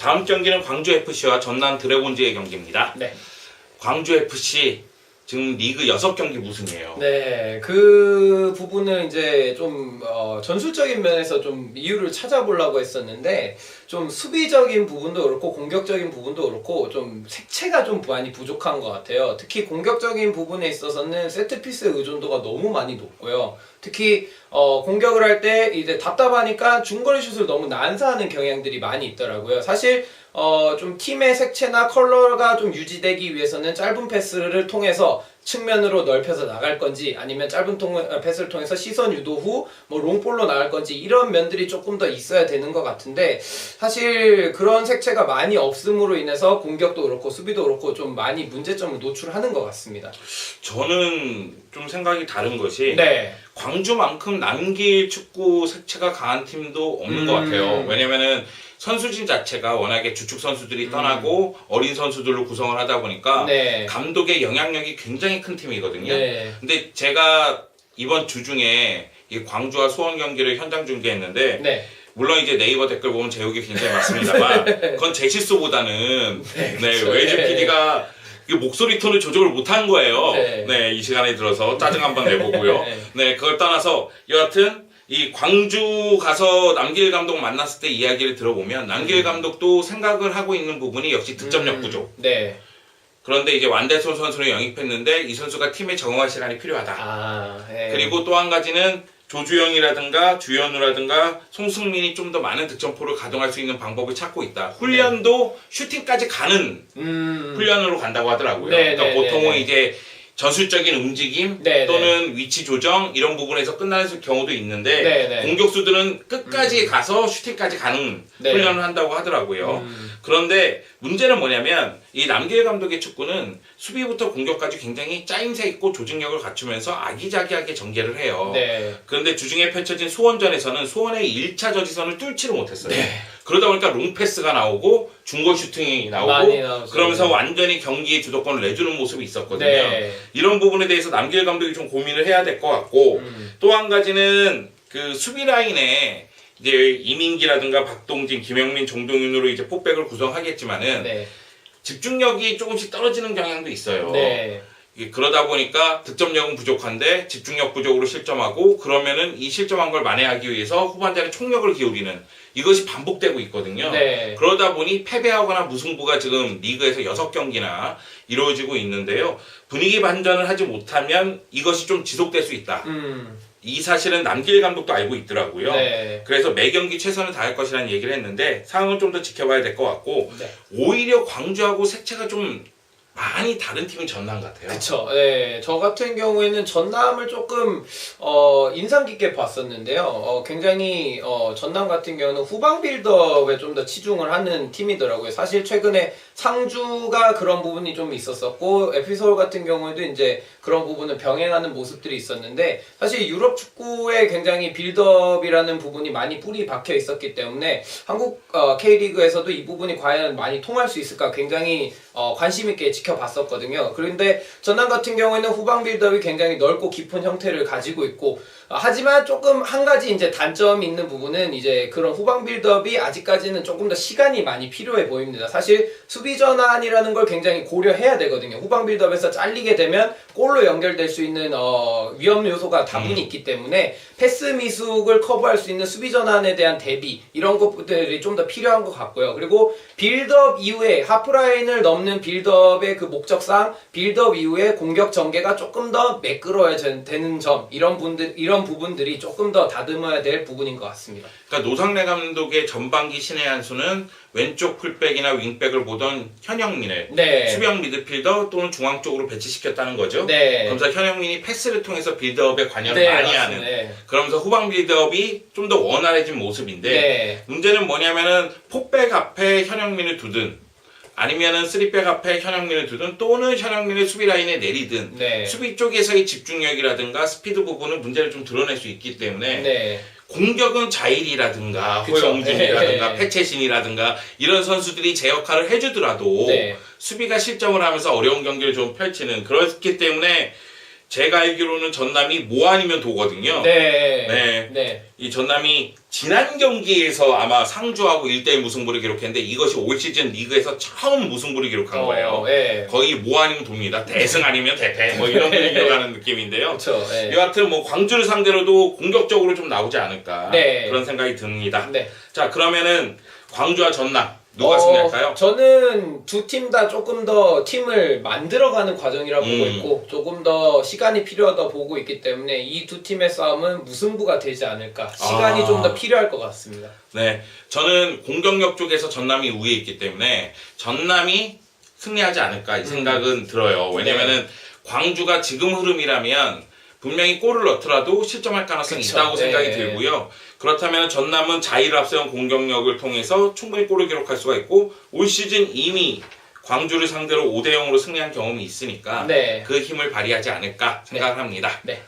다음 경기는 광주FC와 전남 드래곤즈의 경기입니다. 네. 광주FC 지금 리그 6경기 무승이에요. 네, 그 부분은 이제 좀 전술적인 면에서 좀 이유를 찾아보려고 했었는데 좀 수비적인 부분도 그렇고 공격적인 부분도 그렇고 좀 색채가 좀 많이 부족한 것 같아요. 특히 공격적인 부분에 있어서는 세트피스 의존도가 너무 많이 높고요. 특히 공격을 할 때 이제 답답하니까 중거리 슛을 너무 난사하는 경향들이 많이 있더라고요. 사실 좀 팀의 색채나 컬러가 좀 유지되기 위해서는 짧은 패스를 통해서 측면으로 넓혀서 나갈 건지 아니면 짧은 패스를 통해서 시선 유도 후 뭐 롱볼로 나갈 건지 이런 면들이 조금 더 있어야 되는 것 같은데 사실 그런 색채가 많이 없음으로 인해서 공격도 그렇고 수비도 그렇고 좀 많이 문제점을 노출하는 것 같습니다. 저는 좀 생각이 다른 것이 네. 광주만큼 남길 축구 색채가 강한 팀도 없는 것 같아요. 왜냐면은 선수진 자체가 워낙에 주축 선수들이 떠나고 어린 선수들로 구성을 하다 보니까 네. 감독의 영향력이 굉장히 큰 팀이거든요. 네. 근데 제가 이번 주 중에 이 광주와 수원 경기를 현장 중계했는데 네. 물론 이제 네이버 댓글 보면 제 욕이 굉장히 많습니다만 그건 제 실수보다는 그렇죠. 외주 네. PD가 목소리 톤을 조절을 못한 거예요. 네. 이 시간에 들어서 짜증 한번 내보고요. 그걸 떠나서 여하튼 이 광주 가서 남길 감독 만났을 때 이야기를 들어보면 남길 감독도 생각을 하고 있는 부분이 역시 득점력 부족. 네. 그런데 이제 완대손 선수를 영입했는데 이 선수가 팀에 적응할 시간이 필요하다. 네. 그리고 또 한 가지는 조주영이라든가 주현우라든가 송승민이 좀 더 많은 득점포를 가동할 수 있는 방법을 찾고 있다. 훈련도 슈팅까지 가는 훈련으로 간다고 하더라고요. 그러니까 보통은 이제 전술적인 움직임 또는 위치 조정 이런 부분에서 끝나는 경우도 있는데 공격수들은 끝까지 가서 슈팅까지 가는 훈련을 한다고 하더라고요. 그런데 문제는 뭐냐면 이 남길 감독의 축구는 수비부터 공격까지 굉장히 짜임새 있고 조직력을 갖추면서 아기자기하게 전개를 해요. 그런데 주중에 펼쳐진 수원전에서는 수원의 1차 저지선을 뚫지를 못했어요. 그러다 보니까 롱패스가 나오고 중거리 슈팅이 나오고 그러면서 완전히 경기의 주도권을 내주는 모습이 있었거든요. 이런 부분에 대해서 남길 감독이 좀 고민을 해야 될 것 같고 또 한 가지는 그 수비 라인에 이제 이민기라든가 박동진, 김영민, 정동윤으로 이제 포백을 구성하겠지만은 집중력이 조금씩 떨어지는 경향도 있어요. 그러다 보니까 득점력은 부족한데 집중력 부족으로 실점하고 그러면은 이 실점한 걸 만회하기 위해서 후반전에 총력을 기울이는 이것이 반복되고 있거든요. 그러다 보니 패배하거나 무승부가 지금 리그에서 6경기나 이루어지고 있는데요. 분위기 반전을 하지 못하면 이것이 좀 지속될 수 있다. 이 사실은 남길 감독도 알고 있더라고요. 그래서 매 경기 최선을 다할 것이라는 얘기를 했는데 상황은 좀 더 지켜봐야 될 것 같고 오히려 광주하고 색채가 좀 많이 다른 팀이 전남 같아요. 그쵸. 저 같은 경우에는 전남을 조금 인상 깊게 봤었는데요. 굉장히 전남 같은 경우는 후방 빌드업에 좀 더 치중을 하는 팀이더라고요. 사실 최근에 상주가 그런 부분이 좀 있었었고 에피서울 같은 경우에도 이제 그런 부분을 병행하는 모습들이 있었는데 사실 유럽 축구에 굉장히 빌드업이라는 부분이 많이 뿌리 박혀 있었기 때문에 한국 K리그에서도 이 부분이 과연 많이 통할 수 있을까 굉장히 관심 있게 지켜봤었거든요. 그런데 전남 같은 경우에는 후방 빌드업이 굉장히 넓고 깊은 형태를 가지고 있고 하지만 조금 한 가지 이제 단점이 있는 부분은 이제 그런 후방 빌드업이 아직까지는 조금 더 시간이 많이 필요해 보입니다. 사실 수비 전환이라는 걸 굉장히 고려해야 되거든요. 후방 빌드업에서 잘리게 되면 골로 연결될 수 있는 위험 요소가 다분히 있기 때문에 패스 미숙을 커버할 수 있는 수비 전환에 대한 대비 이런 것들이 좀 더 필요한 것 같고요. 그리고 빌드업 이후에 하프라인을 넘는 빌드업의 그 목적상 빌드업 이후에 공격 전개가 조금 더 매끄러워야 되는 점 이런 부분들이 조금 더 다듬어야 될 부분인 것 같습니다. 그러니까 노상래 감독의 전반기 신의 한 수는 왼쪽 풀백이나 윙백을 보던 현영민을 수비형 미드필더 또는 중앙 쪽으로 배치시켰다는 거죠. 그러면서 현영민이 패스를 통해서 빌드업에 관여를 많이 하는 그러면서 후방 빌드업이 좀 더 원활해진 모습인데 문제는 뭐냐면은 포백 앞에 현영민을 두든 아니면은 3백 앞에 현영민을 두든 또는 현영민을 수비 라인에 내리든 수비 쪽에서의 집중력이라든가 스피드 부분은 문제를 좀 드러낼 수 있기 때문에 공격은 자일이라든가 허영준이라든가 패채신이라든가 이런 선수들이 제 역할을 해주더라도 수비가 실점을 하면서 어려운 경기를 좀 펼치는 그렇기 때문에 제가 알기로는 전남이 뭐 아니면 도거든요. 네. 네. 네. 이 전남이 지난 경기에서 아마 상주하고 1대1 무승부를 기록했는데 이것이 올 시즌 리그에서 처음 무승부를 기록한 거예요. 네. 거의 뭐 아니면 돕니다. 대승 아니면 대패 뭐 이런 분위기로 가는 느낌인데요. 그렇죠. 네. 여하튼 뭐 광주를 상대로도 공격적으로 좀 나오지 않을까 네. 그런 생각이 듭니다. 네. 자, 그러면은 광주와 전남 누가 승리할까요? 저는 두 팀 다 조금 더 팀을 만들어가는 과정이라 보고 있고 조금 더 시간이 필요하다 보고 있기 때문에 이 두 팀의 싸움은 무승부가 되지 않을까. 시간이 좀 더 필요할 것 같습니다. 네, 저는 공격력 쪽에서 전남이 우위에 있기 때문에 전남이 승리하지 않을까 이 생각은 들어요. 왜냐면은 광주가 지금 흐름이라면 분명히 골을 넣더라도 실점할 가능성이 그쵸. 있다고 생각이 네. 들고요. 그렇다면 전남은 자의를 앞세운 공격력을 통해서 충분히 골을 기록할 수가 있고 올 시즌 이미 광주를 상대로 5대 0으로 승리한 경험이 있으니까 네. 그 힘을 발휘하지 않을까 생각을 합니다. 네.